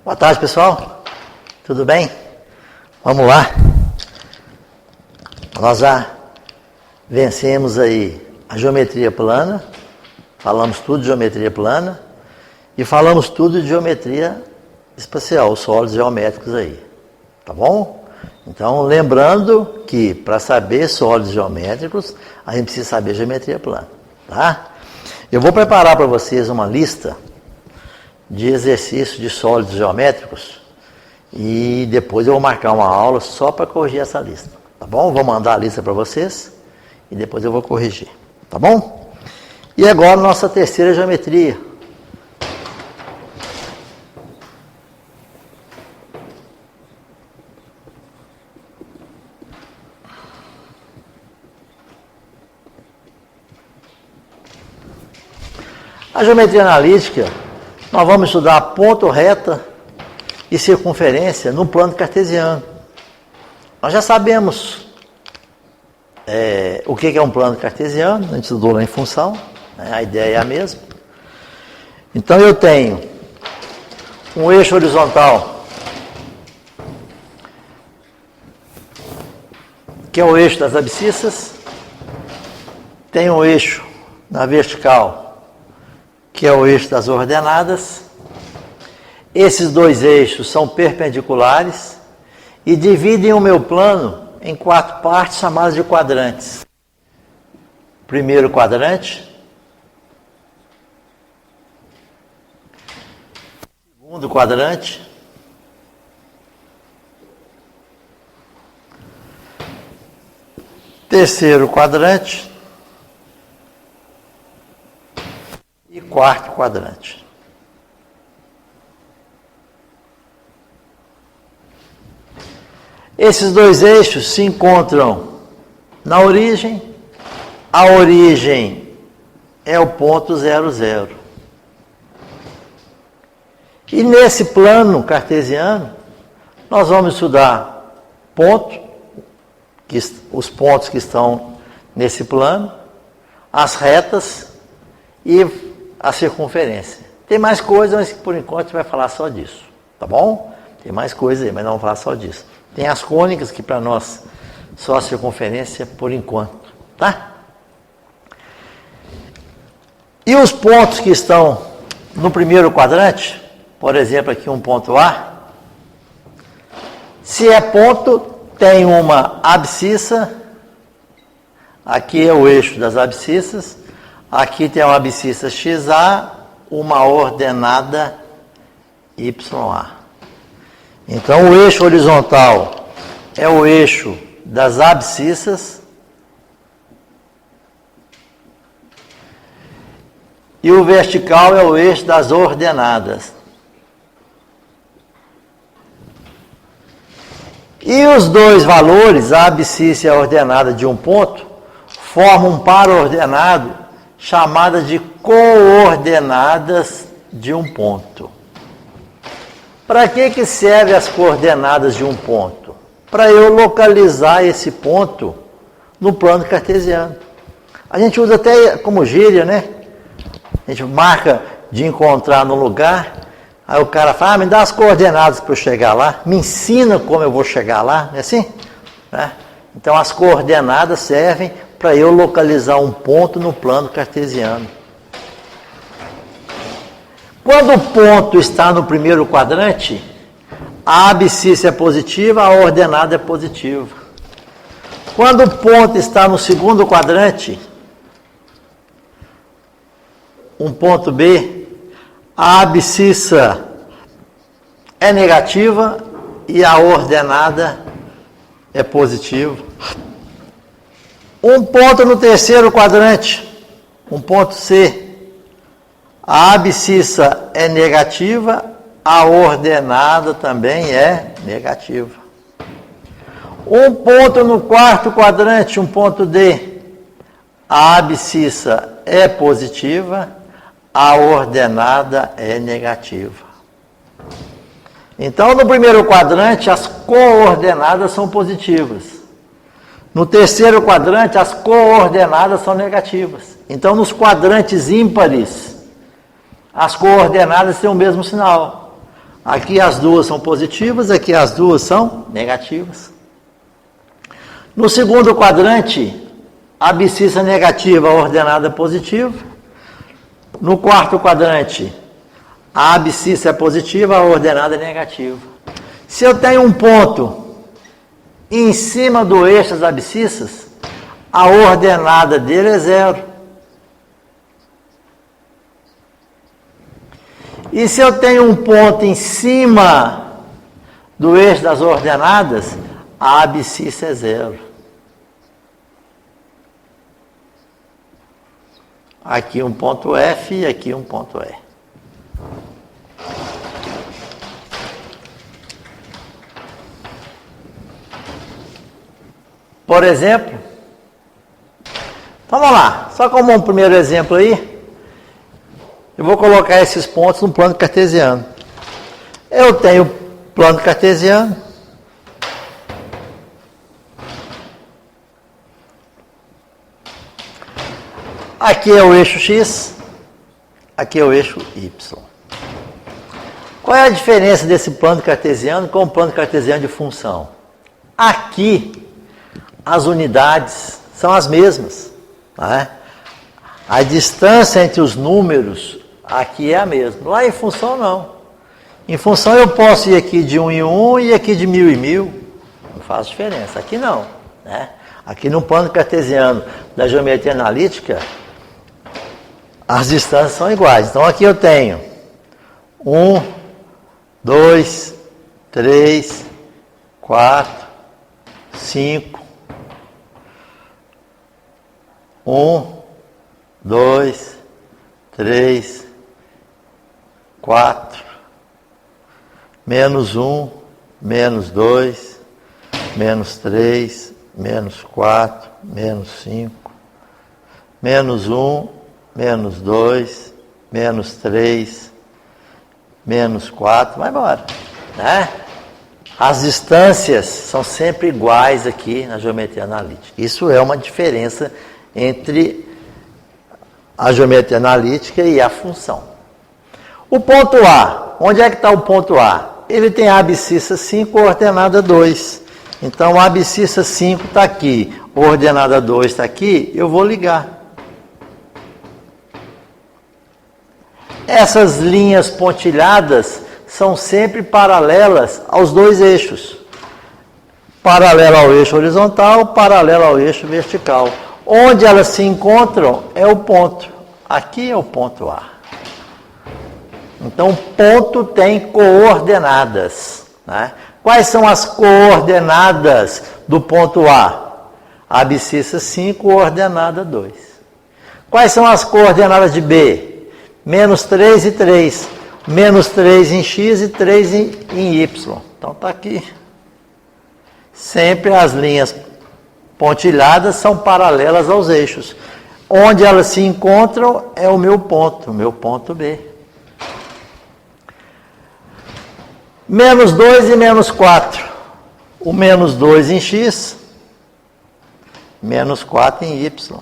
Boa tarde, pessoal. Tudo bem? Vamos lá. Nós já vencemos aí a geometria plana, falamos tudo de geometria plana e falamos tudo de geometria espacial, os sólidos geométricos aí. Tá bom? Então, lembrando que para saber sólidos geométricos, a gente precisa saber geometria plana, tá? Eu vou preparar para vocês uma lista de exercícios de sólidos geométricos e depois eu vou marcar uma aula só para corrigir essa lista, tá bom? Vou mandar a lista para vocês e depois eu vou corrigir, tá bom? E agora nossa terceira geometria. A geometria analítica, nós vamos estudar ponto, reta e circunferência no plano cartesiano. Nós já sabemos o que é um plano cartesiano, a gente estudou lá em função, né? A ideia é a mesma. Então eu tenho um eixo horizontal, que é o eixo das abscissas, tem um eixo na vertical, que é o eixo das ordenadas. Esses dois eixos são perpendiculares e dividem o meu plano em 4 partes chamadas de quadrantes. Primeiro quadrante, segundo quadrante, terceiro quadrante e quarto quadrante. Esses dois eixos se encontram na origem. A origem é o ponto 0, 0. E nesse plano cartesiano, nós vamos estudar os pontos que estão nesse plano, as retas e a circunferência. Tem mais coisas, mas por enquanto a gente vai falar só disso, tá bom? Tem mais coisas aí, mas não vamos falar só disso. Tem as cônicas, que para nós só a circunferência por enquanto, tá? E os pontos que estão no primeiro quadrante, por exemplo, aqui um ponto A, se é ponto, tem uma abscissa, aqui é o eixo das abscissas, aqui tem uma abscissa XA, uma ordenada YA. Então, o eixo horizontal é o eixo das abscissas e o vertical é o eixo das ordenadas. E os dois valores, a abscissa e a ordenada de um ponto, formam um par ordenado chamada de coordenadas de um ponto. Para que servem as coordenadas de um ponto? Para eu localizar esse ponto no plano cartesiano. A gente usa até como gíria, né? A gente marca de encontrar no lugar, aí o cara fala, me dá as coordenadas para eu chegar lá, me ensina como eu vou chegar lá, não é assim? Né? Então as coordenadas servem para eu localizar um ponto no plano cartesiano. Quando o ponto está no primeiro quadrante, a abscissa é positiva, a ordenada é positiva. Quando o ponto está no segundo quadrante, um ponto B, a abscissa é negativa e a ordenada é positiva. Um ponto no terceiro quadrante, um ponto C, a abscissa é negativa, a ordenada também é negativa. Um ponto no quarto quadrante, um ponto D, a abscissa é positiva, a ordenada é negativa. Então, no primeiro quadrante, as coordenadas são positivas. No terceiro quadrante, as coordenadas são negativas. Então, nos quadrantes ímpares, as coordenadas têm o mesmo sinal. Aqui as duas são positivas, aqui as duas são negativas. No segundo quadrante, a abscissa negativa, a ordenada positiva. No quarto quadrante, a abscissa é positiva, a ordenada é negativa. Se eu tenho um ponto em cima do eixo das abscissas, a ordenada dele é 0. E se eu tenho um ponto em cima do eixo das ordenadas, a abscissa é 0. Aqui um ponto F e aqui um ponto E. Por exemplo, vamos lá, só como um primeiro exemplo aí, eu vou colocar esses pontos no plano cartesiano. Eu tenho plano cartesiano. Aqui é o eixo X, aqui é o eixo Y. Qual é a diferença desse plano cartesiano com o plano cartesiano de função? Aqui, as unidades são as mesmas. Né? A distância entre os números aqui é a mesma. Lá em função, não. Em função, eu posso ir aqui de 1 em 1 e aqui de 1000 em 1000. Não faz diferença. Aqui não. Né? Aqui no plano cartesiano da geometria analítica, as distâncias são iguais. Então, aqui eu tenho 1, 2, 3, 4, 5, 1, 2, 3, 4, menos 1, menos 2, menos 3, menos 4, menos 5, menos 1, menos 2, menos 3, menos 4, vai embora. Né? As distâncias são sempre iguais aqui na geometria analítica. Isso é uma diferença entre a geometria analítica e a função. O ponto A, onde é que está o ponto A? Ele tem a abscissa 5, ordenada 2. Então, a abscissa 5 está aqui, ordenada 2 está aqui, eu vou ligar. Essas linhas pontilhadas são sempre paralelas aos dois eixos. Paralela ao eixo horizontal, paralela ao eixo vertical. Onde elas se encontram é o ponto. Aqui é o ponto A. Então, ponto tem coordenadas. Né? Quais são as coordenadas do ponto A? Abscissa 5, ordenada 2. Quais são as coordenadas de B? Menos 3 e 3. Menos 3 em X e 3 em Y. Então, está aqui. Sempre as linhas pontilhadas são paralelas aos eixos. Onde elas se encontram é o meu ponto B. Menos 2 e menos 4. O menos 2 em X, menos 4 em Y.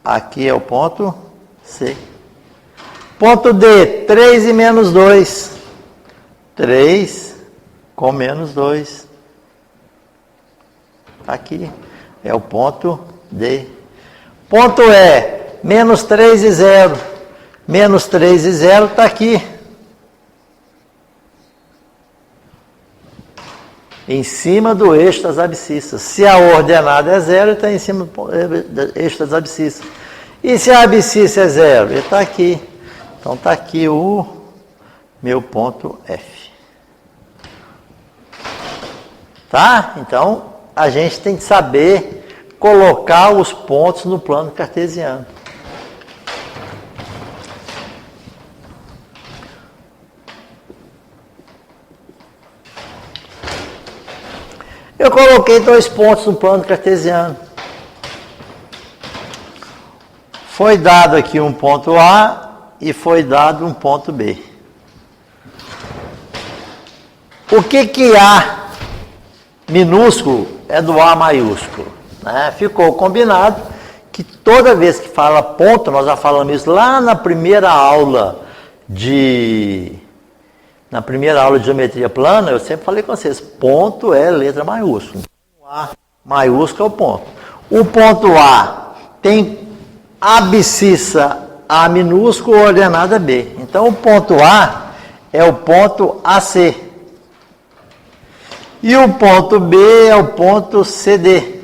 Aqui é o ponto C. Ponto D, 3 e menos 2. 3 com menos 2. Aqui é o ponto D. Ponto E, menos 3 e 0. Menos 3 e 0 está aqui. Em cima do eixo das abscissas. Se a ordenada é 0, ele está em cima do eixo das abscissas. E se a abscissa é 0, ele está aqui. Então, está aqui o meu ponto F. Tá? Então, a gente tem que saber colocar os pontos no plano cartesiano. Eu coloquei 2 pontos no plano cartesiano. Foi dado aqui um ponto A e foi dado um ponto B. O que A minúsculo é do A maiúsculo? Né? Ficou combinado que toda vez que fala ponto, nós já falamos isso lá na primeira aula de Na primeira aula de geometria plana, eu sempre falei com vocês, ponto é letra maiúscula. A maiúsculo é o ponto. O ponto A tem abscissa A minúsculo, ordenada B. Então, o ponto A é o ponto AC. E o ponto B é o ponto CD.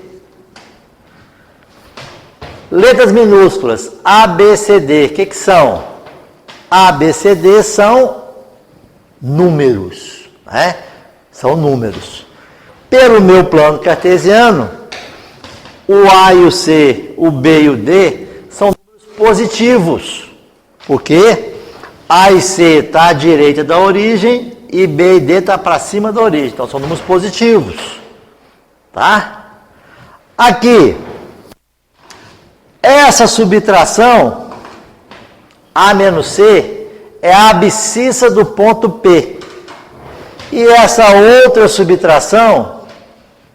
Letras minúsculas, A, B, C, D, o que são? A, B, C, D são números, né? São números. Pelo meu plano cartesiano, o A e o C, o B e o D são números positivos, porque A e C está à direita da origem e B e D está para cima da origem, então são números positivos, tá? Aqui, essa subtração, A menos C, é a abscissa do ponto P. E essa outra subtração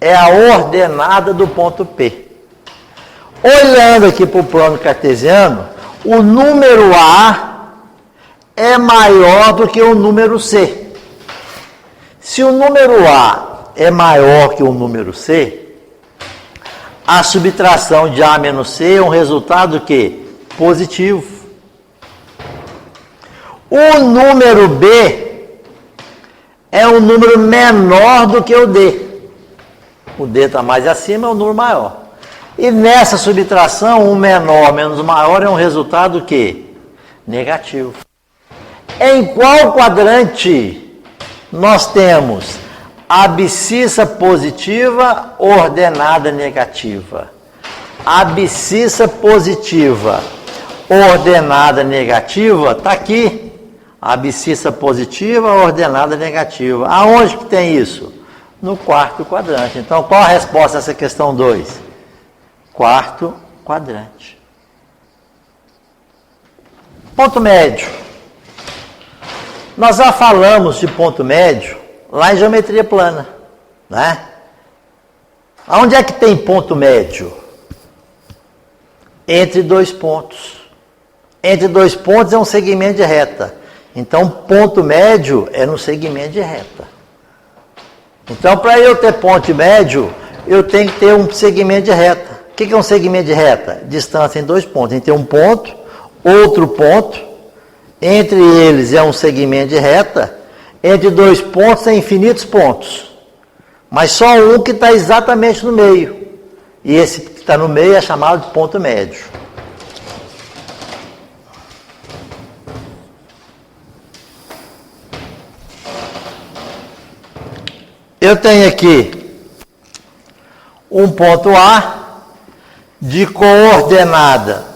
é a ordenada do ponto P. Olhando aqui para o plano cartesiano, o número A é maior do que o número C. Se o número A é maior que o número C, a subtração de A menos C é um resultado que? Positivo. O número B é um número menor do que o D. O D está mais acima, é um número maior. E nessa subtração, o menor menos o maior é um resultado que? Negativo. Em qual quadrante nós temos abscissa positiva, ordenada negativa? Abscissa positiva, ordenada negativa, está aqui. Abscissa positiva, ordenada negativa. Aonde que tem isso? No quarto quadrante. Então, qual a resposta a essa questão 2? Quarto quadrante. Ponto médio. Nós já falamos de ponto médio lá em geometria plana, né? Aonde é que tem ponto médio? Entre dois pontos. Entre dois pontos é um segmento de reta. Então, ponto médio é no segmento de reta. Então, para eu ter ponto médio, eu tenho que ter um segmento de reta. O que é um segmento de reta? Distância em dois pontos. Tem que ter um ponto, outro ponto. Entre eles é um segmento de reta. Entre dois pontos tem infinitos pontos. Mas só um que está exatamente no meio. E esse que está no meio é chamado de ponto médio. Eu tenho aqui um ponto A de coordenada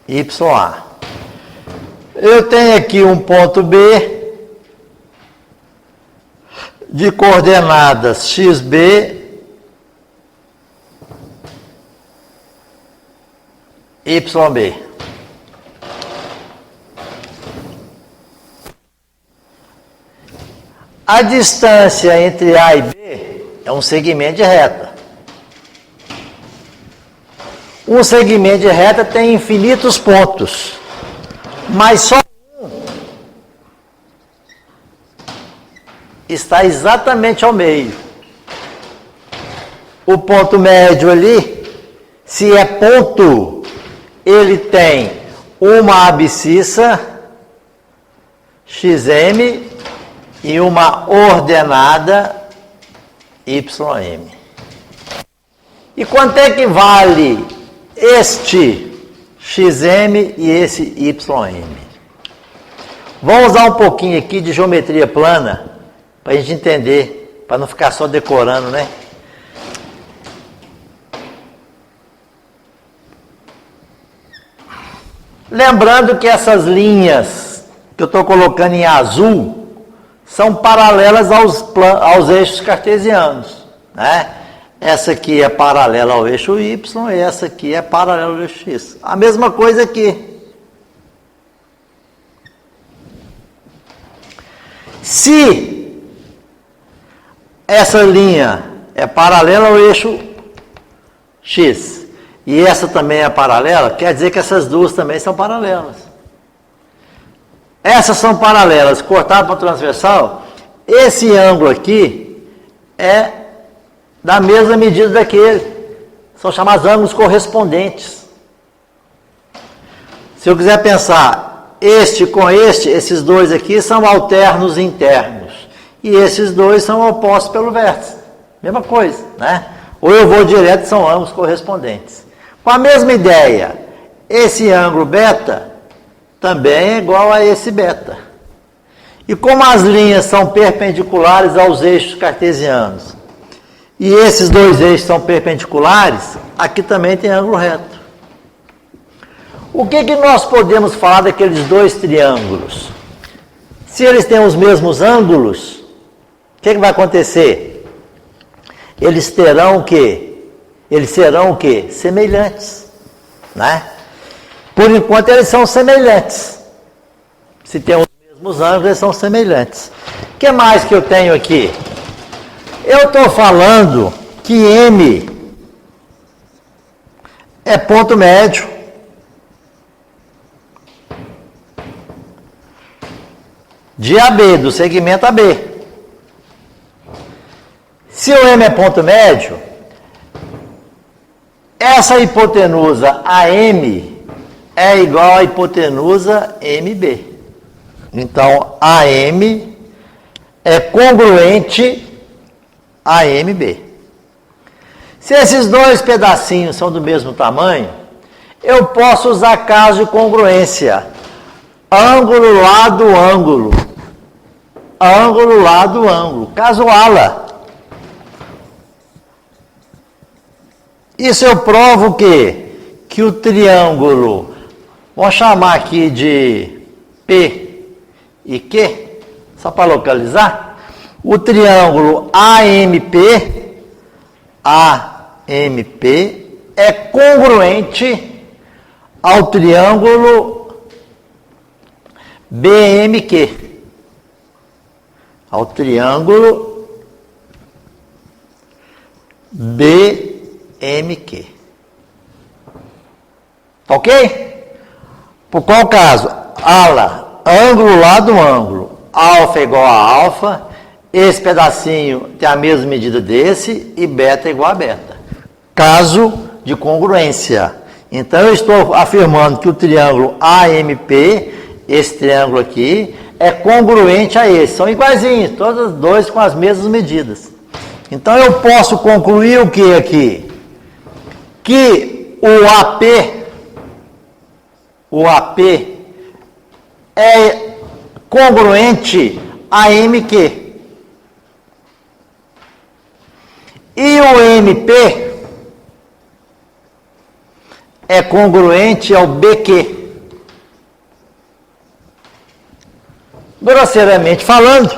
YA. Eu tenho aqui um ponto B de coordenadas XB, YB. A distância entre A e B é um segmento de reta. Um segmento de reta tem infinitos pontos, mas só um está exatamente ao meio. O ponto médio ali, se é ponto, ele tem uma abscissa XM e uma ordenada YM. E quanto é que vale este XM e esse YM? Vamos usar um pouquinho aqui de geometria plana para a gente entender, para não ficar só decorando, né? Lembrando que essas linhas que eu estou colocando em azul são paralelas aos eixos cartesianos, né? Essa aqui é paralela ao eixo Y e essa aqui é paralela ao eixo X. A mesma coisa aqui. Se essa linha é paralela ao eixo X e essa também é paralela, quer dizer que essas duas também são paralelas. essas são paralelas, cortado para transversal, esse ângulo aqui é da mesma medida daquele. São chamados ângulos correspondentes. Se eu quiser pensar este com este, esses dois aqui são alternos internos. E esses dois são opostos pelo vértice. Mesma coisa, né? Ou eu vou direto, são ângulos correspondentes. Com a mesma ideia, esse ângulo beta também é igual a esse beta. E como as linhas são perpendiculares aos eixos cartesianos, e esses dois eixos são perpendiculares, aqui também tem ângulo reto. O que nós podemos falar daqueles dois triângulos? Se eles têm os mesmos ângulos, o que vai acontecer? Eles terão o quê? Eles serão o quê? Semelhantes, né? Por enquanto eles são semelhantes. Se tem os mesmos ângulos, eles são semelhantes. O que mais que eu tenho aqui? Eu estou falando que M é ponto médio. De AB, do segmento AB. Se o M é ponto médio, essa hipotenusa AM é igual à hipotenusa MB. Então, AM é congruente a MB. Se esses dois pedacinhos são do mesmo tamanho, eu posso usar caso de congruência. Ângulo lado ângulo. Ângulo lado ângulo. Caso ala. Isso eu provo o quê? Que o triângulo, vamos chamar aqui de P e Q, só para localizar, o triângulo AMP é congruente ao triângulo BMQ. Ao triângulo BMQ. Ok? Por qual caso? Ala, ângulo lado ângulo. Alfa é igual a alfa. Esse pedacinho tem a mesma medida desse e beta é igual a beta. Caso de congruência. Então eu estou afirmando que o triângulo AMP, esse triângulo aqui, é congruente a esse. São iguaizinhos, todos os dois com as mesmas medidas. Então eu posso concluir o que aqui? Que o AP é congruente a MQ. E o MP é congruente ao BQ. Grosseiramente falando,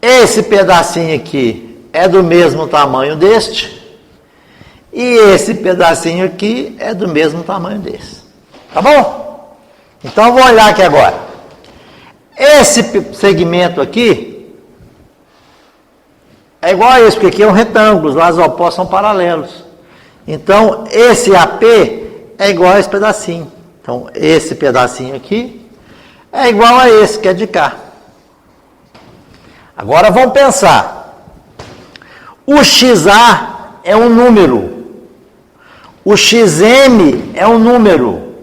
esse pedacinho aqui é do mesmo tamanho deste, e esse pedacinho aqui é do mesmo tamanho desse. Tá bom? Então eu vou olhar aqui agora. Esse segmento aqui é igual a esse, porque aqui é um retângulo, os lados opostos são paralelos. Então, esse AP é igual a esse pedacinho. Então, esse pedacinho aqui é igual a esse, que é de cá. Agora, vamos pensar. O XA é um número. O XM é um número.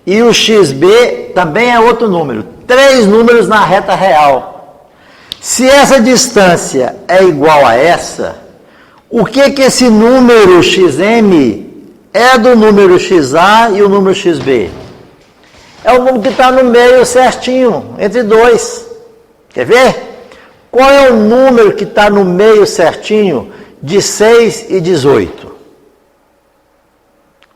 E o XB também é outro número. 3 números na reta real. Se essa distância é igual a essa, o que esse número XM é do número XA e o número XB? É o número que está no meio certinho, entre 2. Quer ver? Qual é o número que está no meio certinho de 6 e 18?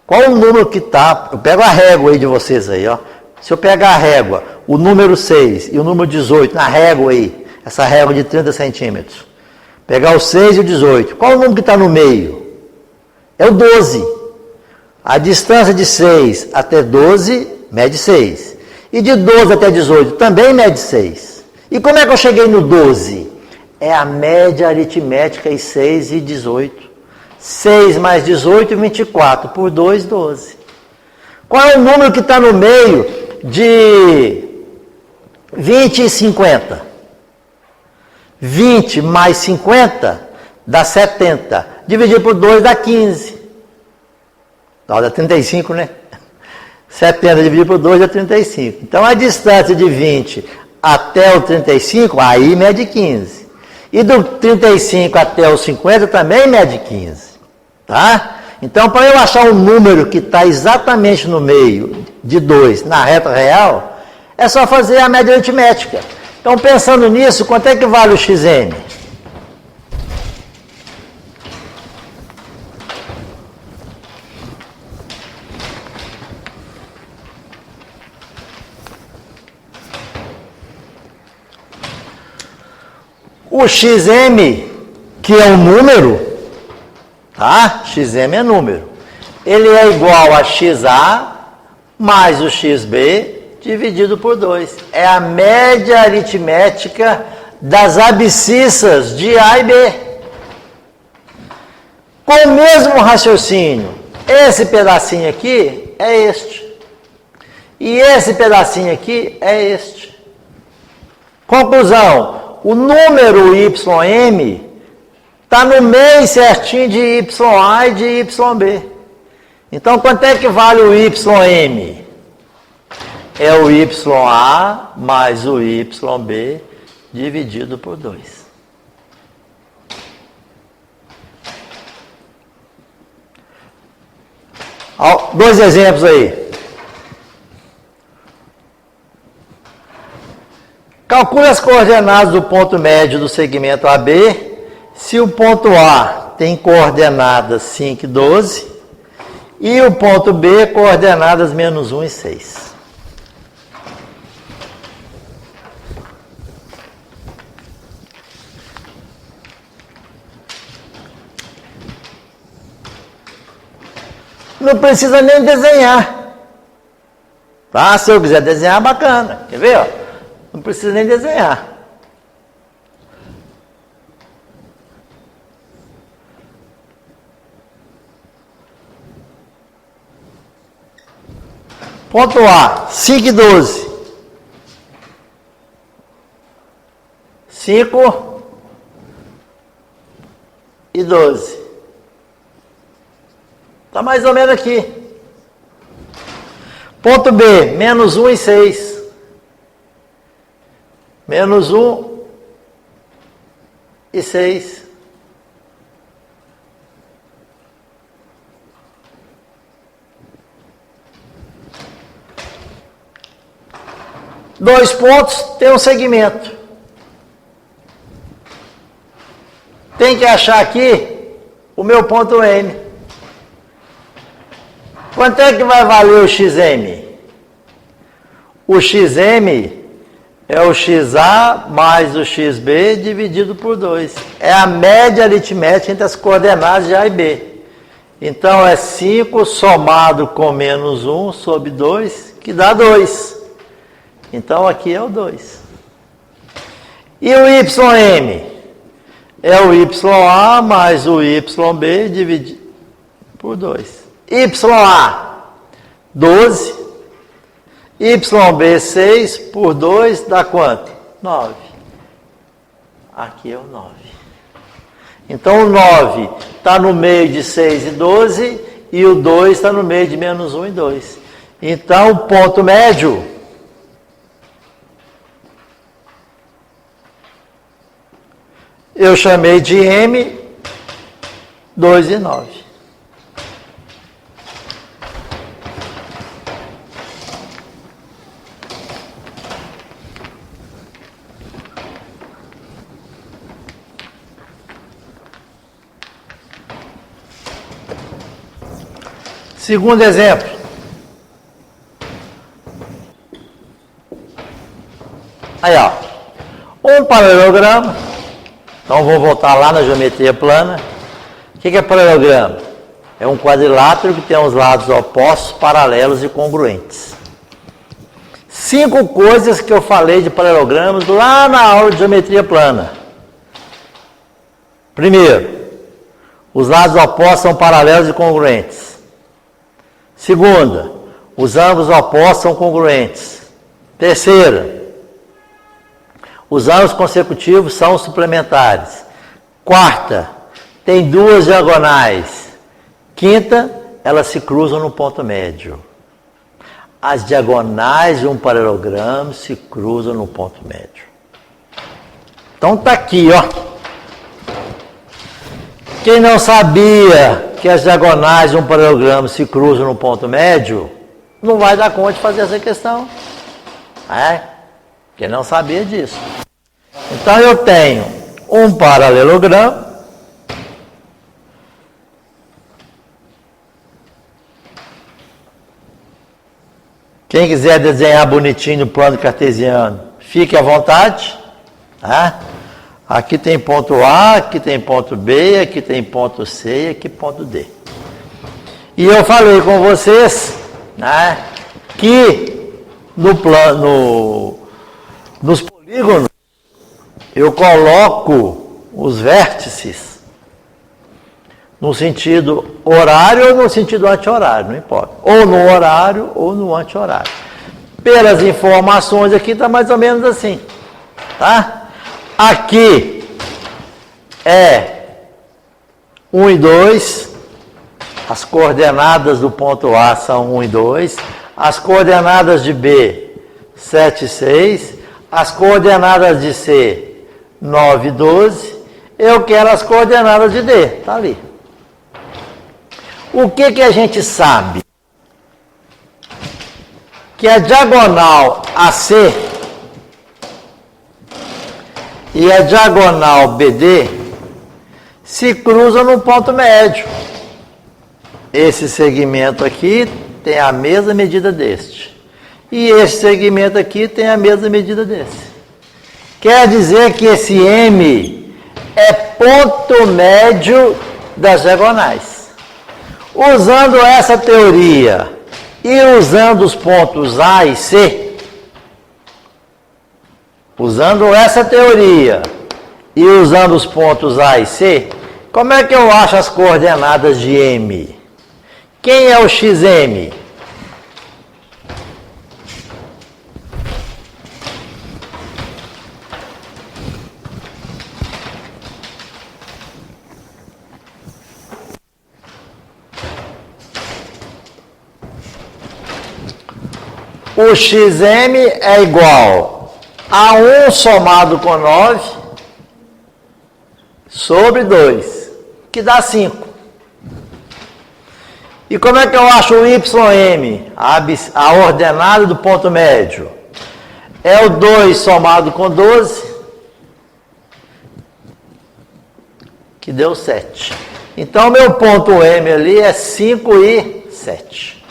Qual é o número que está? Eu pego a régua aí de vocês aí, ó. Se eu pegar a régua, o número 6 e o número 18 na régua aí, essa régua de 30 centímetros. Pegar o 6 e o 18. Qual é o número que está no meio? É o 12. A distância de 6 até 12 mede 6. E de 12 até 18 também mede 6. E como é que eu cheguei no 12? É a média aritmética de 6 e 18. 6 mais 18, 24. Por 2, 12. Qual é o número que está no meio de 20 e 50? 20 mais 50 dá 70. Dividido por 2 dá 15. Não, dá 35, né? 70 dividido por 2 dá 35. Então, a distância de 20 até o 35, aí mede 15. E do 35 até o 50 também mede 15. Tá? Então, para eu achar um número que está exatamente no meio de 2 na reta real, é só fazer a média aritmética. Então, pensando nisso, quanto é que vale o xm? O xm, que é um número, tá? Xm é número. Ele é igual a xa mais o xb dividido por 2. É a média aritmética das abscissas de A e B. Com o mesmo raciocínio, esse pedacinho aqui é este. E esse pedacinho aqui é este. Conclusão. O número ym está no meio certinho de YA e de YB. Então, quanto é que vale o ym? É o YA mais o YB dividido por 2. Dois exemplos aí. Calcule as coordenadas do ponto médio do segmento AB, se o ponto A tem coordenadas 5 e 12, e o ponto B coordenadas menos 1 e 6. Não precisa nem desenhar. Tá? Se eu quiser desenhar, bacana. Quer ver? Ó? Não precisa nem desenhar. Ponto A, 5 e 12. 5 e 12. Está mais ou menos aqui. Ponto B, menos 1 e 6. Menos 1 e 6. Dois pontos tem um segmento. Tem que achar aqui o meu ponto M. Quanto é que vai valer o xm? O xm é o xa mais o xb dividido por 2. É a média aritmética entre as coordenadas de A e B. Então, é 5 somado com menos 1 sobre 2, que dá 2. Então, aqui é o 2. E o ym? É o ya mais o yb dividido por 2. Ya, 12. YB 6 por 2 dá quanto? 9. Aqui é o 9. Então, o 9 está no meio de 6 e 12 e o 2 está no meio de menos 1 e 2. Então, o ponto médio eu chamei de M, 2 e 9. Segundo exemplo. Aí, ó. Um paralelogramo. Então, vou voltar lá na geometria plana. O que é paralelogramo? É um quadrilátero que tem os lados opostos, paralelos e congruentes. 5 coisas que eu falei de paralelogramas lá na aula de geometria plana. Primeiro, os lados opostos são paralelos e congruentes. Segunda, os ângulos opostos são congruentes. Terceira, os ângulos consecutivos são suplementares. Quarta, tem duas diagonais. Quinta, elas se cruzam no ponto médio. As diagonais de um paralelogramo se cruzam no ponto médio. Então tá aqui, ó. Quem não sabia que as diagonais de um paralelogramo se cruzam no ponto médio, não vai dar conta de fazer essa questão. Quem não sabia disso. Então eu tenho um paralelogramo. Quem quiser desenhar bonitinho o plano cartesiano, fique à vontade. Aqui tem ponto A, aqui tem ponto B, aqui tem ponto C e aqui ponto D. E eu falei com vocês, que no plano, nos polígonos, eu coloco os vértices no sentido horário ou no sentido anti-horário, não importa. Ou no horário ou no anti-horário. Pelas informações aqui está mais ou menos assim. Tá? Aqui é 1 e 2, as coordenadas do ponto A são 1 e 2, as coordenadas de B, 7 e 6, as coordenadas de C, 9 e 12, eu quero as coordenadas de D, tá ali. O que a gente sabe? Que a diagonal AC e a diagonal BD se cruzam no ponto médio. Esse segmento aqui tem a mesma medida deste. E esse segmento aqui tem a mesma medida desse. Quer dizer que esse M é ponto médio das diagonais. Usando essa teoria e usando os pontos A e C, usando essa teoria e usando os pontos A e C, como é que eu acho as coordenadas de M? Quem é o XM? O XM é igual a 1 somado com 9 sobre 2, que dá 5. E como é que eu acho o YM, a ordenada do ponto médio? É o 2 somado com 12, que deu 7. Então, meu ponto M ali é 5 e 7.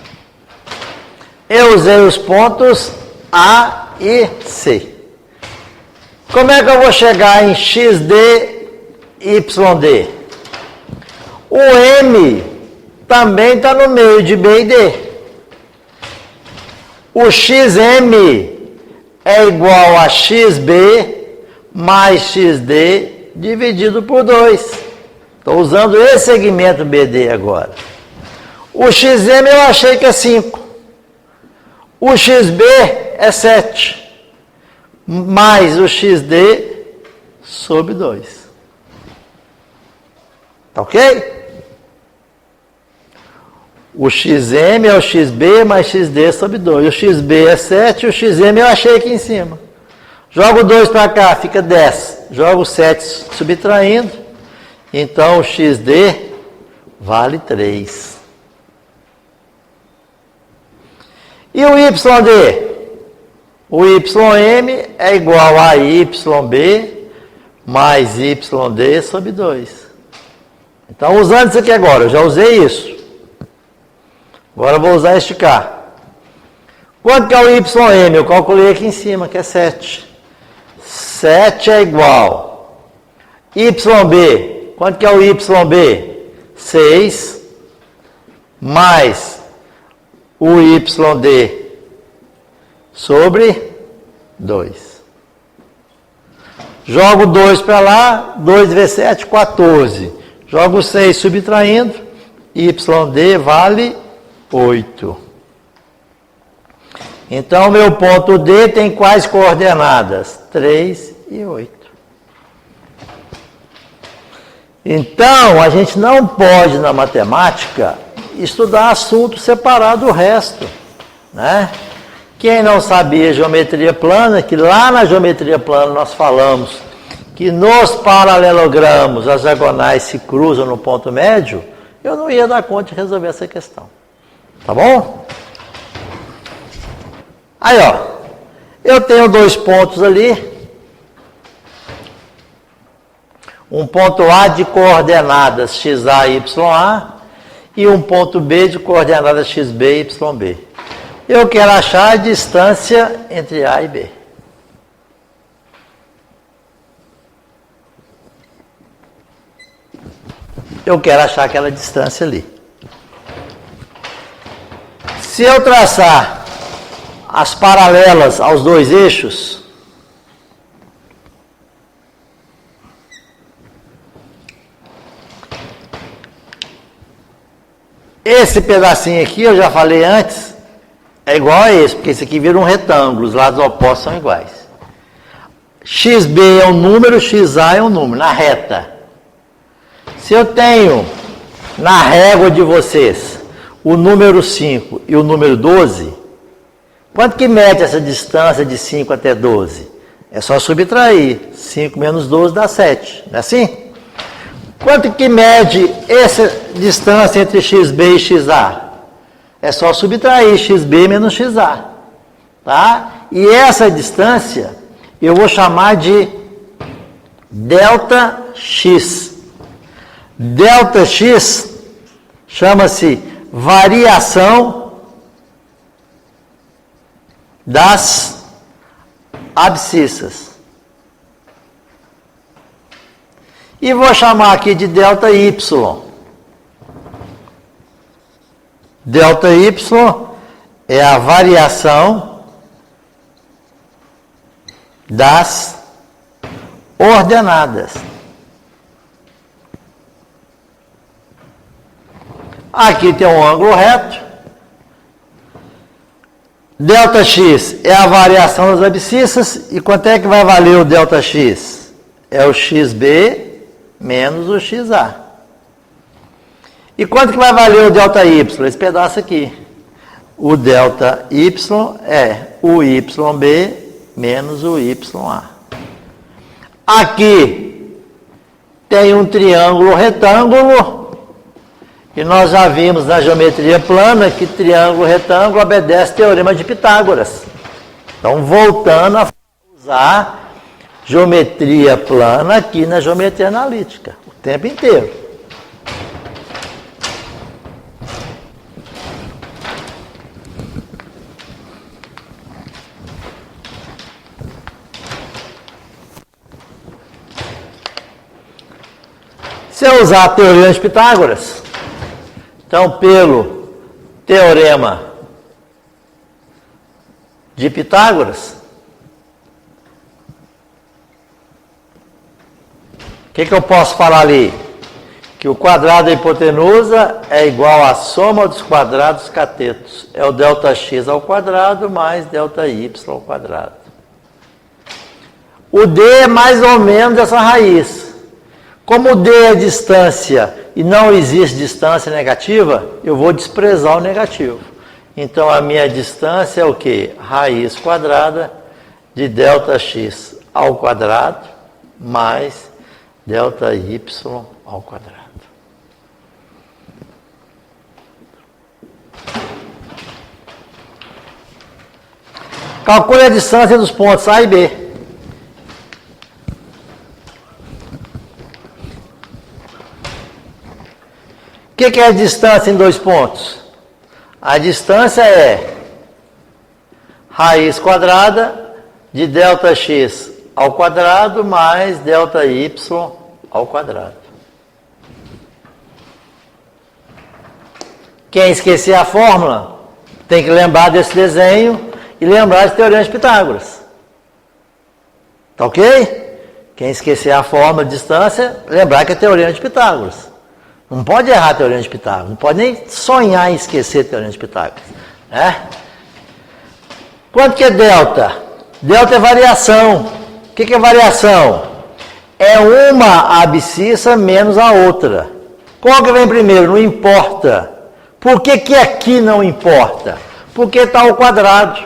Eu usei os pontos A e C. Como é que eu vou chegar em XD, YD? O M também está no meio de B e D. O XM é igual a XB mais XD dividido por 2. Estou usando esse segmento BD agora. O XM eu achei que é 5. O XB é 7, mais o XD sobre 2. Tá ok? O XM é o XB mais XD sobre 2. O XB é 7, o XM eu achei aqui em cima. Jogo 2 para cá, fica 10. Jogo 7 subtraindo. Então o XD vale 3. E o YD? O YM é igual a YB mais YD sobre 2. Então, usando isso aqui agora, eu já usei isso. Agora eu vou usar este cá. Quanto que é o YM? Eu calculei aqui em cima, que é 7. 7 é igual. YB. Quanto que é o YB? 6. Mais o YD sobre 2. Jogo 2 para lá, 2 vezes 7, 14. Jogo 6 subtraindo, YD vale 8. Então, meu ponto D tem quais coordenadas? 3 e 8. Então, a gente não pode, na matemática, estudar assunto separado do resto, né? Quem não sabia geometria plana, que lá na geometria plana nós falamos que nos paralelogramos as diagonais se cruzam no ponto médio, eu não ia dar conta de resolver essa questão. Tá bom? Aí, ó, eu tenho 2 pontos ali. Um ponto A de coordenadas XA e YA e um ponto B de coordenadas XB e YB. Eu quero achar a distância entre A e B. Eu quero achar aquela distância ali. Se eu traçar as paralelas aos 2 eixos, esse pedacinho aqui, eu já falei antes, é igual a esse, porque esse aqui vira um retângulo, os lados opostos são iguais. XB é um número, XA é um número, na reta. Se eu tenho na régua de vocês o número 5 e o número 12, quanto que mede essa distância de 5 até 12? É só subtrair. 5 menos 12 dá 7, não é assim? Quanto que mede essa distância entre XB e XA? É só subtrair XB menos XA. Tá? E essa distância eu vou chamar de delta X. Delta X chama-se variação das abscissas. E vou chamar aqui de delta Y. Delta Y é a variação das ordenadas. Aqui tem um ângulo reto. Delta X é a variação das abscissas. E quanto é que vai valer o delta X? É o XB menos o XA. E quanto que vai valer o delta Y? Esse pedaço aqui. O delta Y é o YB menos o YA. Aqui tem um triângulo retângulo. E nós já vimos na geometria plana que triângulo retângulo obedece ao teorema de Pitágoras. Então, voltando a usar geometria plana aqui na geometria analítica, o tempo inteiro. Se eu usar a teorema de Pitágoras, então, pelo teorema de Pitágoras, o que eu posso falar ali? Que o quadrado da hipotenusa é igual à soma dos quadrados catetos. É o delta x ao quadrado mais delta y ao quadrado. O d é mais ou menos essa raiz. Como o d é distância e não existe distância negativa, eu vou desprezar o negativo. Então, a minha distância é o quê? Raiz quadrada de delta x ao quadrado mais delta y ao quadrado. Calcule a distância dos pontos A e B. O que é a distância em 2 pontos? A distância é raiz quadrada de delta x ao quadrado mais delta y ao quadrado. Quem esquecer a fórmula tem que lembrar desse desenho e lembrar de teorema de Pitágoras. Tá ok? Quem esquecer a fórmula de distância, lembrar que é teorema de Pitágoras. Não pode errar teorema de Pitágoras, não pode nem sonhar em esquecer teorema de Pitágoras, né? Quanto que é delta? Delta é variação. O que é variação? É uma abscissa menos a outra. Qual que vem primeiro? Não importa. Por que aqui não importa? Porque está ao quadrado.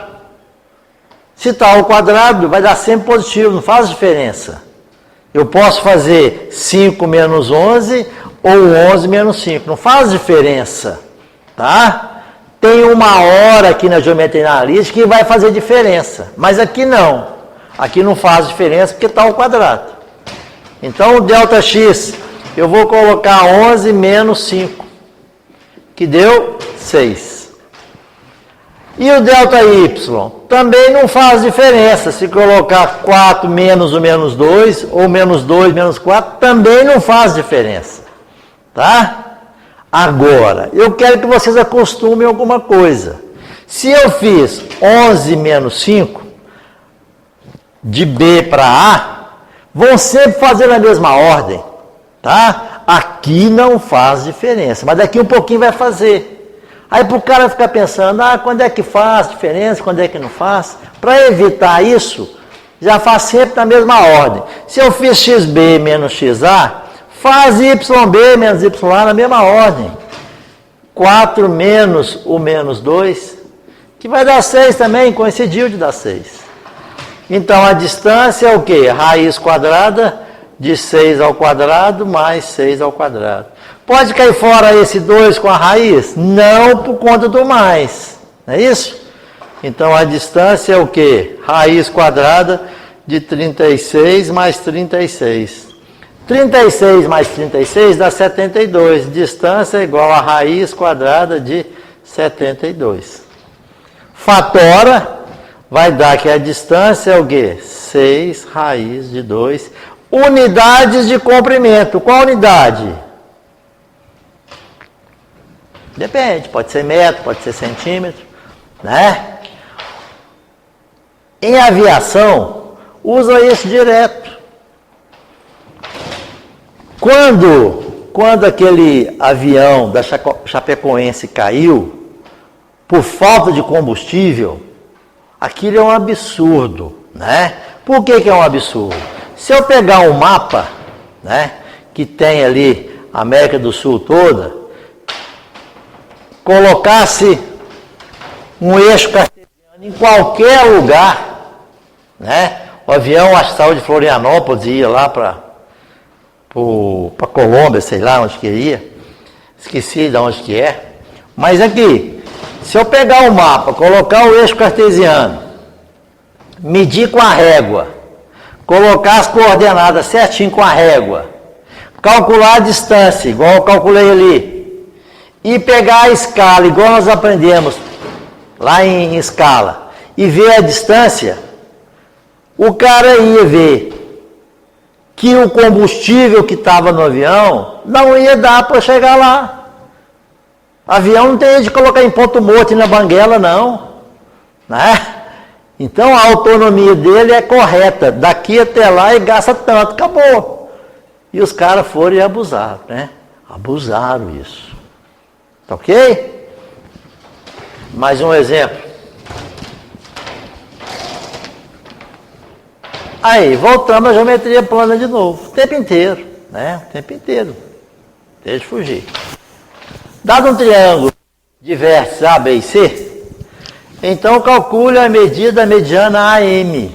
Se está ao quadrado, vai dar sempre positivo, não faz diferença. Eu posso fazer 5 menos 11 ou 11 menos 5, não faz diferença. Tá? Tem uma hora aqui na geometria analítica que vai fazer diferença, mas aqui não. Aqui não faz diferença porque está ao quadrado. Então, o ΔX, eu vou colocar 11 menos 5, que deu 6. E o ΔY? Também não faz diferença. Se colocar 4 menos o menos 2, ou menos 2 menos 4, também não faz diferença. Tá? Agora, eu quero que vocês acostumem alguma coisa. Se eu fiz 11 menos 5, de B para A, vão sempre fazer na mesma ordem, tá? Aqui não faz diferença, mas daqui um pouquinho vai fazer. Aí para o cara ficar pensando, quando é que faz diferença, quando é que não faz? Para evitar isso, já faz sempre na mesma ordem. Se eu fiz XB menos XA, faz YB menos YA na mesma ordem. 4 menos o menos 2, que vai dar 6 também, coincidiu de dar 6. Então, a distância é o quê? Raiz quadrada de 6 ao quadrado mais 6 ao quadrado. Pode cair fora esse 2 com a raiz? Não, por conta do mais. Não é isso? Então, a distância é o quê? Raiz quadrada de 36 mais 36. 36 mais 36 dá 72. Distância é igual a raiz quadrada de 72. Fatora vai dar que a distância é o quê? 6 raiz de 2. Unidades de comprimento. Qual unidade? Depende, pode ser metro, pode ser centímetro, né? Em aviação, usa isso direto. Quando aquele avião da Chapecoense caiu, por falta de combustível, aquilo é um absurdo, né? Por que é um absurdo? Se eu pegar um mapa, né, que tem ali a América do Sul toda, colocasse um eixo cartesiano em qualquer lugar, né? O avião, acho que saiu de Florianópolis e ia lá para Colômbia, sei lá onde que ia, esqueci de onde que é, mas aqui, se eu pegar o mapa, colocar o eixo cartesiano, medir com a régua, colocar as coordenadas certinho com a régua, calcular a distância, igual eu calculei ali, e pegar a escala, igual nós aprendemos lá em escala, e ver a distância, o cara ia ver que o combustível que estava no avião não ia dar para chegar lá. O avião não tem de colocar em ponto morto e na banguela, não. Né? Então a autonomia dele é correta. Daqui até lá e gasta tanto, acabou. E os caras foram e abusaram, né? Abusaram isso. Tá ok? Mais um exemplo. Aí, voltamos à geometria plana de novo. O tempo inteiro, né? O tempo inteiro. Deixa eu fugir. Dado um triângulo de vértices A, B e C, então calcule a medida da mediana AM.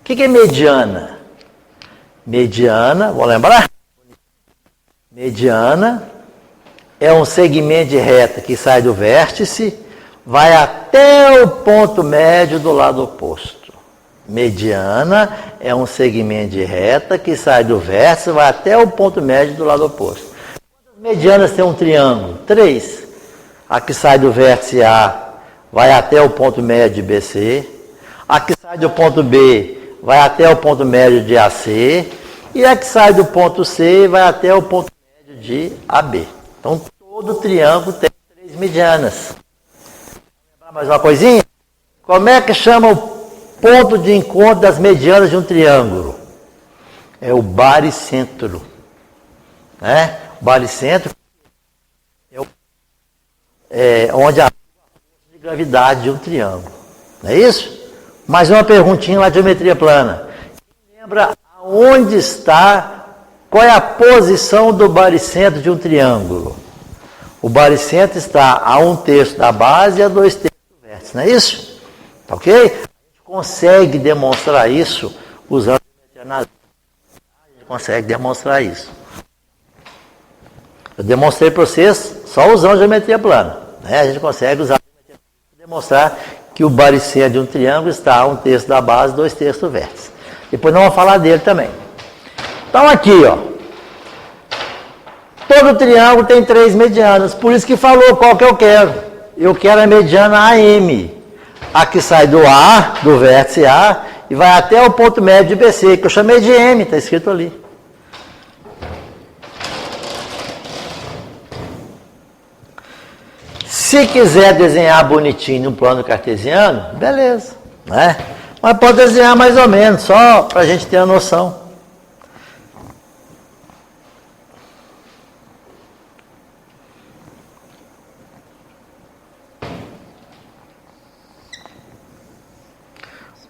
O que é mediana? Mediana, vou lembrar? Mediana é um segmento de reta que sai do vértice, vai até o ponto médio do lado oposto. Mediana é um segmento de reta que sai do vértice, vai até o ponto médio do lado oposto. Quantas medianas tem um triângulo? 3. A que sai do vértice A vai até o ponto médio de BC. A que sai do ponto B vai até o ponto médio de AC. E a que sai do ponto C vai até o ponto médio de AB. Então, todo triângulo tem 3 medianas. Vamos lembrar mais uma coisinha? Como é que chama o ponto de encontro das medianas de um triângulo? É o baricentro. Né? O baricentro é onde a força de gravidade de um triângulo. Não é isso? Mais uma perguntinha lá de geometria plana. Lembra onde está, qual é a posição do baricentro de um triângulo? O baricentro está a 1/3 da base e a 2/3 do vértice, não é isso? Tá ok? A gente consegue demonstrar isso usando a geometria nazista. A gente consegue demonstrar isso. Eu demonstrei para vocês só usando a geometria plana. Né? A gente consegue usar a geometria plana para demonstrar que o baricentro de um triângulo está a 1/3 da base e 2/3 do vértice. Depois nós vamos falar dele também. Então aqui, ó. Todo triângulo tem 3 medianas, por isso que falou qual que eu quero. Eu quero a mediana AM. A que sai do A, do vértice A, e vai até o ponto médio de BC, que eu chamei de M, está escrito ali. Se quiser desenhar bonitinho no plano cartesiano, beleza, né? Mas pode desenhar mais ou menos, só para a gente ter a noção.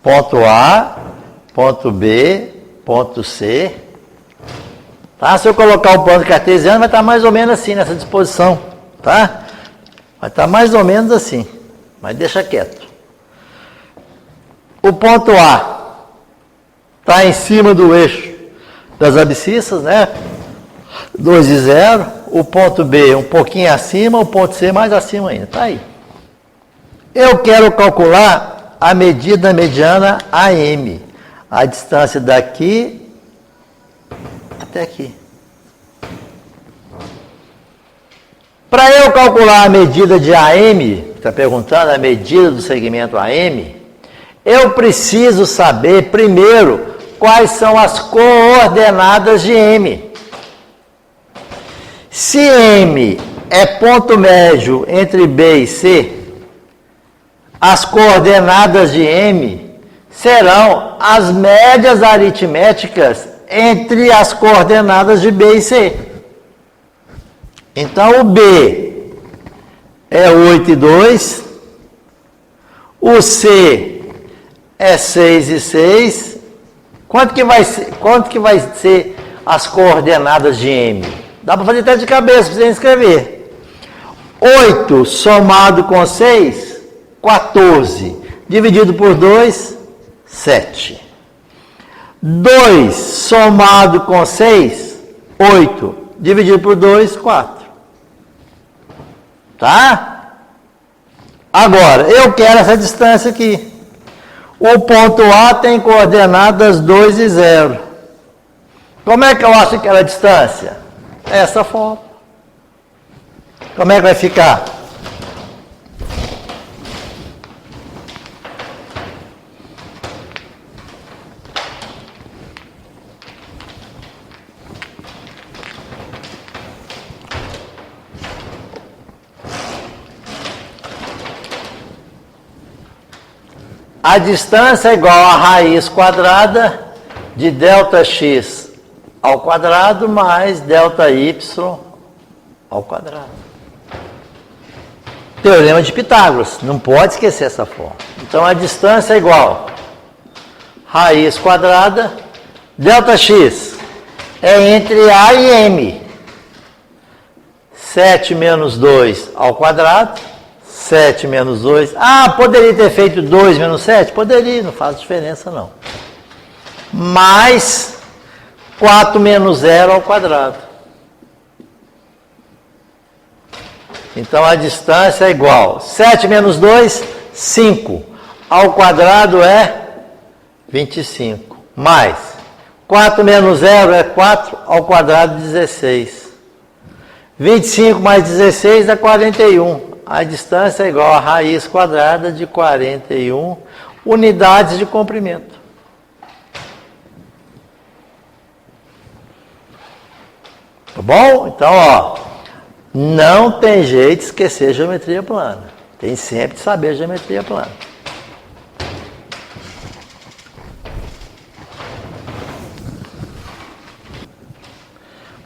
Ponto A, ponto B, ponto C. Tá? Se eu colocar o plano cartesiano, vai estar mais ou menos assim, nessa disposição. Tá? Vai estar mais ou menos assim. Mas deixa quieto. O ponto A está em cima do eixo das abscissas, né? 2 e 0. O ponto B um pouquinho acima, o ponto C mais acima ainda. Está aí. Eu quero calcular a medida mediana AM, a distância daqui até aqui. Para eu calcular a medida de AM, está perguntando a medida do segmento AM, eu preciso saber primeiro quais são as coordenadas de M. Se M é ponto médio entre B e C, as coordenadas de M serão as médias aritméticas entre as coordenadas de B e C. Então, o B é 8 e 2, o C é 6 e 6. Quanto que vai ser as coordenadas de M? Dá para fazer até de cabeça, para você escrever. 8 somado com 6, 14, dividido por 2, 7. 2 somado com 6, 8, dividido por 2, 4. Tá? Agora, eu quero essa distância aqui. O ponto A tem coordenadas 2 e 0. Como é que eu acho aquela distância? Essa forma. Como é que vai ficar? A distância é igual a raiz quadrada de ΔX ao quadrado mais ΔY ao quadrado. Teorema de Pitágoras, não pode esquecer essa forma. Então a distância é igual a raiz quadrada, ΔX é entre A e M. 7 menos 2 ao quadrado. 7 menos 2. Ah, poderia ter feito 2 menos 7? Poderia, não faz diferença não. Mais 4 menos 0 ao quadrado. Então a distância é igual. 7 menos 2, 5. Ao quadrado é 25. Mais 4 menos 0 é 4, ao quadrado 16. 25 mais 16 é 41. A distância é igual a raiz quadrada de 41 unidades de comprimento. Tá bom? Então, ó, não tem jeito de esquecer geometria plana. Tem sempre de saber geometria plana.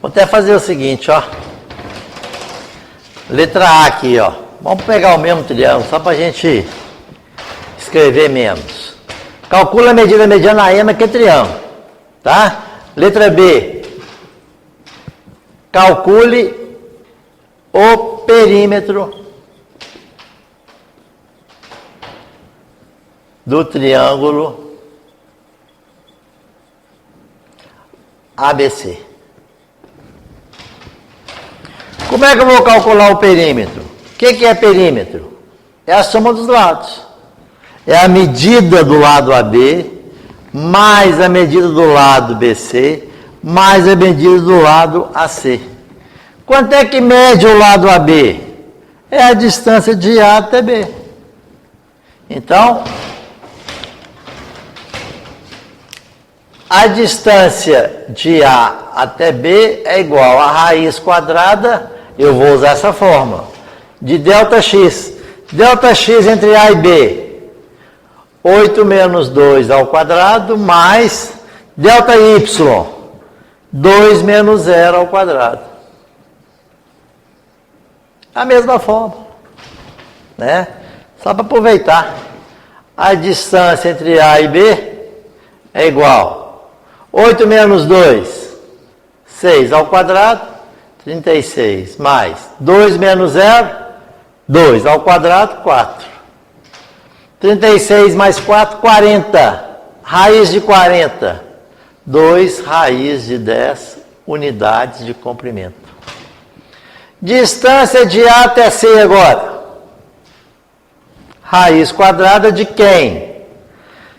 Vou até fazer o seguinte, ó. Letra A aqui, ó. Vamos pegar o mesmo triângulo, só para a gente escrever menos. Calcula a medida mediana AM, que é triângulo. Tá? Letra B. Calcule o perímetro do triângulo ABC. Como é que eu vou calcular o perímetro? O que é perímetro? É a soma dos lados. É a medida do lado AB, mais a medida do lado BC, mais a medida do lado AC. Quanto é que mede o lado AB? É a distância de A até B. Então, a distância de A até B é igual a raiz quadrada, eu vou usar essa fórmula, de ΔX. ΔX entre A e B, 8 menos 2 ao quadrado, mais ΔY, 2 menos 0 ao quadrado. A mesma fórmula, né? Só para aproveitar. A distância entre A e B é igual 8 menos 2, 6 ao quadrado, 36, mais 2 menos 0, 2 ao quadrado, 4. 36 mais 4, 40. Raiz de 40, 2 raiz de 10 unidades de comprimento. Distância de A até C agora. Raiz quadrada de quem?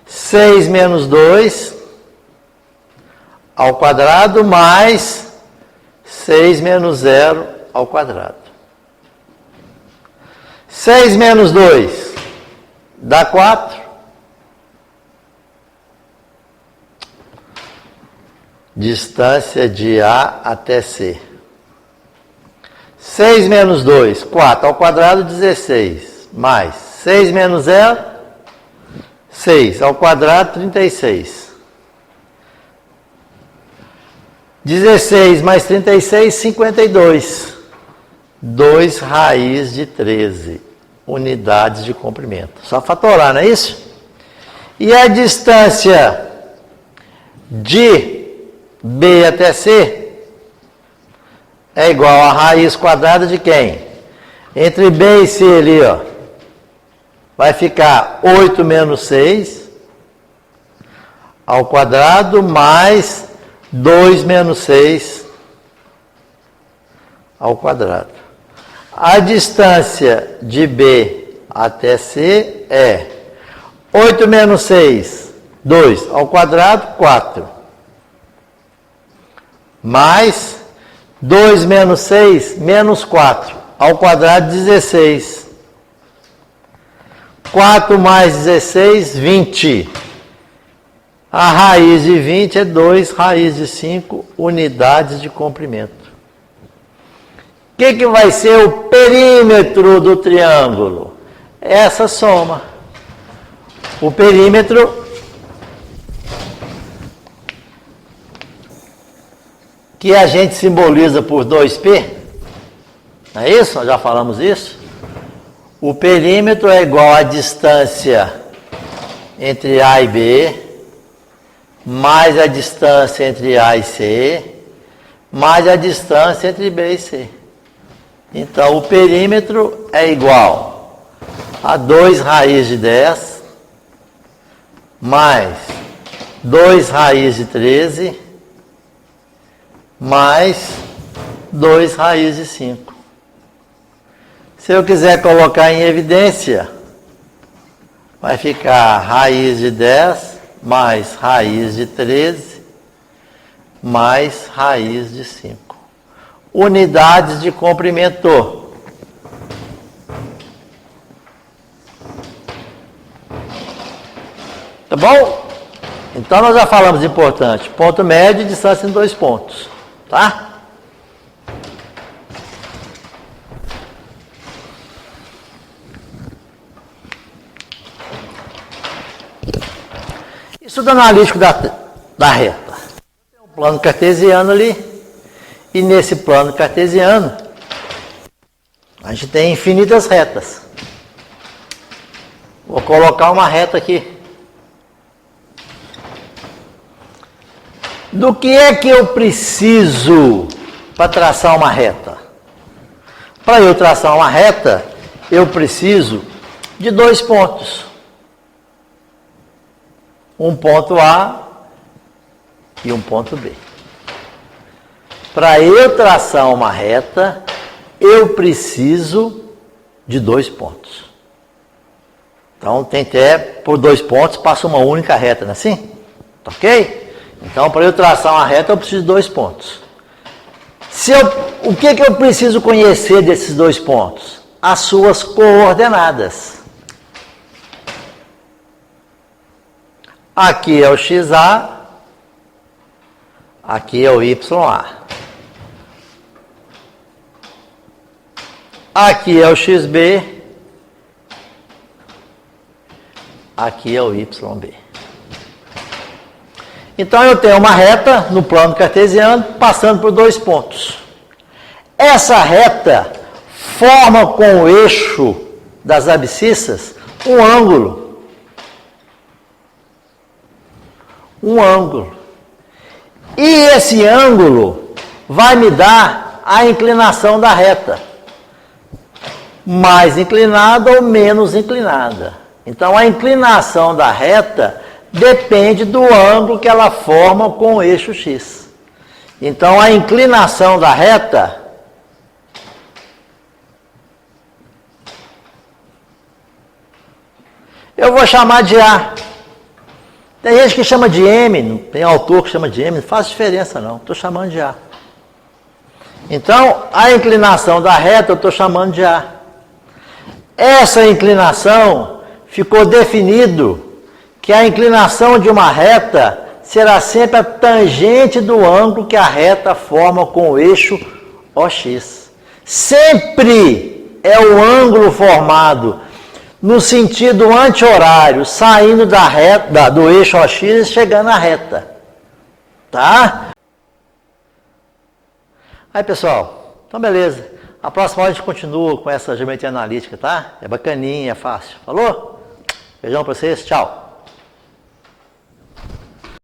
6 menos 2 ao quadrado, mais 6 menos 0 ao quadrado. 6 menos 2 dá 4. Distância de A até C. 6 menos 2, 4 ao quadrado, 16. Mais 6 menos 0, 6 ao quadrado, 36. 16 mais 36, 52. 2 raiz de 13 unidades de comprimento. Só fatorar, não é isso? E a distância de B até C é igual a raiz quadrada de quem? Entre B e C ali, ó. Vai ficar 8 menos 6 ao quadrado, mais 2 menos 6 ao quadrado. A distância de B até C é 8 menos 6, 2 ao quadrado, 4. Mais 2 menos 6, menos 4 ao quadrado, 16. 4 mais 16, 20. A raiz de 20 é 2 raiz de 5 unidades de comprimento. O que vai ser o perímetro do triângulo? Essa soma. O perímetro que a gente simboliza por 2π, não é isso? Nós já falamos isso. O perímetro é igual à distância entre A e B, mais a distância entre A e C, mais a distância entre B e C. Então, o perímetro é igual a 2 raiz de 10, mais 2 raiz de 13, mais 2 raiz de 5. Se eu quiser colocar em evidência, vai ficar raiz de 10 mais raiz de 13 mais raiz de 5. Unidades de comprimento. Tá bom? Então nós já falamos de importante. Ponto médio e distância em 2 pontos. Tá? Estudo analítico da reta. Tem um plano cartesiano ali. E nesse plano cartesiano, a gente tem infinitas retas. Vou colocar uma reta aqui. Do que é que eu preciso para traçar uma reta? Para eu traçar uma reta, eu preciso de 2 pontos. Um ponto A e um ponto B. Para eu traçar uma reta, eu preciso de 2 pontos. Então, tem até por 2 pontos, passa uma única reta, não é assim? Ok? Então, para eu traçar uma reta, eu preciso de 2 pontos. O que eu preciso conhecer desses 2 pontos? As suas coordenadas. Aqui é o XA, aqui é o YA. Aqui é o XB, aqui é o YB. Então, eu tenho uma reta no plano cartesiano passando por 2 pontos. Essa reta forma com o eixo das abscissas um ângulo. Um ângulo. E esse ângulo vai me dar a inclinação da reta. Mais inclinada ou menos inclinada. Então, a inclinação da reta depende do ângulo que ela forma com o eixo X. Então, a inclinação da reta eu vou chamar de A. Tem gente que chama de M, tem autor que chama de M, não faz diferença não, estou chamando de A. Então, a inclinação da reta eu estou chamando de A. Essa inclinação ficou definido que a inclinação de uma reta será sempre a tangente do ângulo que a reta forma com o eixo OX. Sempre é o ângulo formado no sentido anti-horário, saindo da reta, do eixo OX e chegando à reta. Tá? Aí, pessoal, então beleza. A próxima hora a gente continua com essa geometria analítica, tá? É bacaninha, é fácil. Falou? Beijão pra vocês, tchau.